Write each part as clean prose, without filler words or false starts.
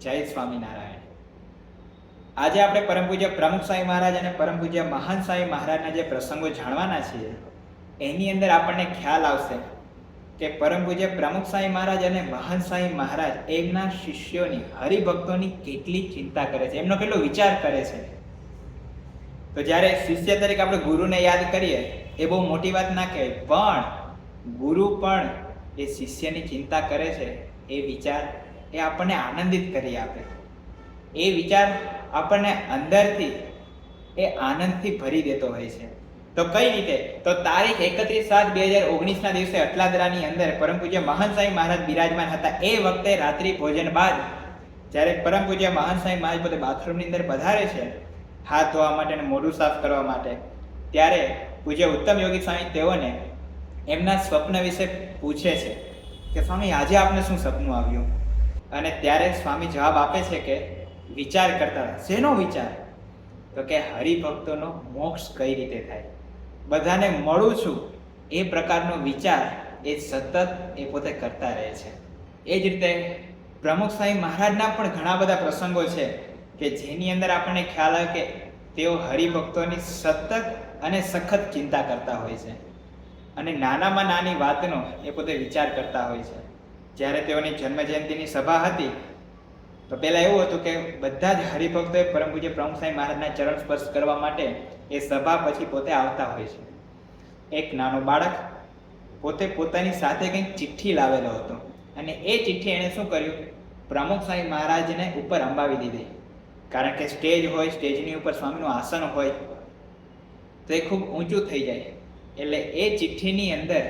જય સ્વામિનારાયણ। આજે આપણે પરમ પૂજ્ય પ્રમુખ સ્વામી મહારાજ અને પરમ પૂજ્ય મહાન સ્વામી મહારાજના જે પ્રસંગો જાણવાના છીએ એની અંદર આપણને ખ્યાલ આવશે કે પરમ પૂજ્ય પ્રમુખ સ્વામી મહારાજ અને મહાન સ્વામી મહારાજ એમના શિષ્યોની હરિભક્તોની કેટલી ચિંતા કરે છે, એમનો કેટલો વિચાર કરે છે। તો જ્યારે શિષ્ય તરીકે આપણે ગુરુને યાદ કરીએ એ બહુ મોટી વાત ના કહેવાય, પણ ગુરુ પણ એ શિષ્યની ચિંતા કરે છે એ વિચાર એ આપણને આનંદિત કરી આપે। એ વિચાર આપણને અંદરથી એ આનંદથી ભરી દેતો હોય છે। તો કઈ રીતે? તો તારીખ 31/7/2019 દિવસે અટલાદરાની અંદર પરમ પૂજ્ય મહાન સ્વામી મહારાજ બિરાજમાન હતા। એ વખતે રાત્રિ ભોજન બાદ જ્યારે પરમ પૂજ્ય મહાન સ્વામી મહારાજ પોતે બાથરૂમની અંદર પધારે છે હાથ ધોવા માટે અને મોઢું સાફ કરવા માટે, ત્યારે પૂજ્ય ઉત્તમ યોગી સ્વામી તેઓને એમના સ્વપ્ન વિશે પૂછે છે કે સ્વામી આજે આપને શું સપનું આવ્યું? અને ત્યારે સ્વામી જવાબ આપે છે કે વિચાર કરતા હતા। શેનો વિચાર? તો કે હરિભક્તોનો મોક્ષ કઈ રીતે થાય, બધાને મળું છું એ પ્રકારનો વિચાર એ સતત એ પોતે કરતા રહે છે। એ જ રીતે પ્રમુખ સ્વામી મહારાજના પણ ઘણા બધા પ્રસંગો છે કે જેની અંદર આપણને ખ્યાલ આવે કે તેઓ હરિભક્તોની સતત અને સખત ચિંતા કરતા હોય છે અને નાનામાં નાની વાતનો એ પોતે વિચાર કરતા હોય છે। જ્યારે તેઓની જન્મ જયંતિની સભા હતી તો પહેલાં એવું હતું કે બધા જ હરિભક્તોએ પરમ પૂજ્ય પ્રમુખ સ્વામી મહારાજના ચરણ સ્પર્શ કરવા માટે એ સભા પછી પોતે આવતા હોય છે। એક નાનો બાળક પોતે પોતાની સાથે કંઈક ચિઠ્ઠી લાવેલો હતો અને એ ચિઠ્ઠી એણે શું કર્યું, પ્રમુખ સ્વામી મહારાજને ઉપર અંબાવી દીધી, કારણ કે સ્ટેજ હોય, સ્ટેજની ઉપર સ્વામીનું આસન હોય તો એ ખૂબ ઊંચું થઈ જાય। એટલે એ ચિઠ્ઠીની અંદર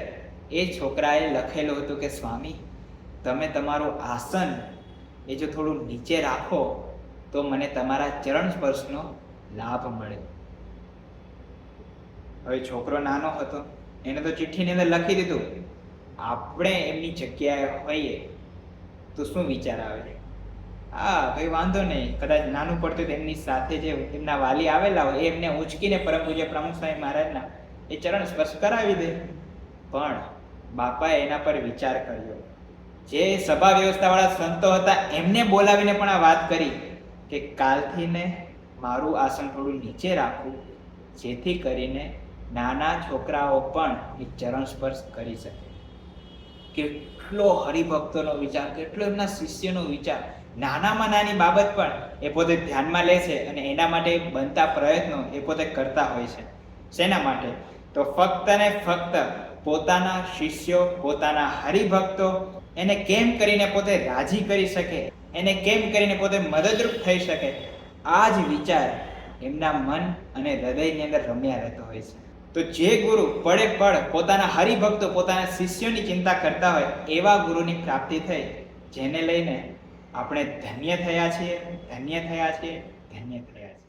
એ છોકરાએ લખેલું હતું કે સ્વામી તમે તમારું આસન એ જો થોડું નીચે રાખો તો મને તમારા ચરણ સ્પર્શનો લાભ મળે। હવે છોકરો નાનો હતો, એને તો ચિઠ્ઠીની અંદર લખી દીધું, આપણે એમની જગ્યાએ હોઈએ તો શું વિચાર આવે? હા કંઈ વાંધો નહીં, કદાચ નાનું પડતું તો એમની સાથે જે એમના વાલી આવેલા હોય એ એમને ઉંચકીને પરમ પૂજ્ય પ્રમુખ સ્વામી મહારાજના એ ચરણ સ્પર્શ કરાવી દે। પણ બાપાએ એના પર વિચાર કર્યો। જે સભા વ્યવસ્થાવાળા સંતો હતા એમને બોલાવીને પણ આ વાત કરી કે કાલથી ને મારું આસન થોડું નીચે રાખવું, જેથી કરીને નાના છોકરાઓ પણ એ ચરણ સ્પર્શ કરી શકે। કેટલો હરિભક્તોનો વિચાર, કેટલો એમના શિષ્યનો વિચાર, નાનામાં નાની બાબત પણ એ પોતે ધ્યાનમાં લે છે અને એના માટે બનતા પ્રયત્નો એ પોતે કરતા હોય છે। શેના માટે? તો ફક્ત ને ફક્ત પોતાના શિષ્યો, પોતાના હરિભક્તો એને કેમ કરીને પોતે રાજી કરી શકે, એને કેમ કરીને પોતે મદદરૂપ થઈ શકે, આ જ વિચાર એમના મન અને હૃદયની અંદર રમ્યા રહેતો હોય છે। તો જે ગુરુ પડે પડ પોતાના હરિભક્તો, પોતાના શિષ્યોની ચિંતા કરતા હોય એવા ગુરુની પ્રાપ્તિ થઈ, જેને લઈને આપણે ધન્ય થયા છીએ, ધન્ય થયા છીએ, ધન્ય થયા છીએ।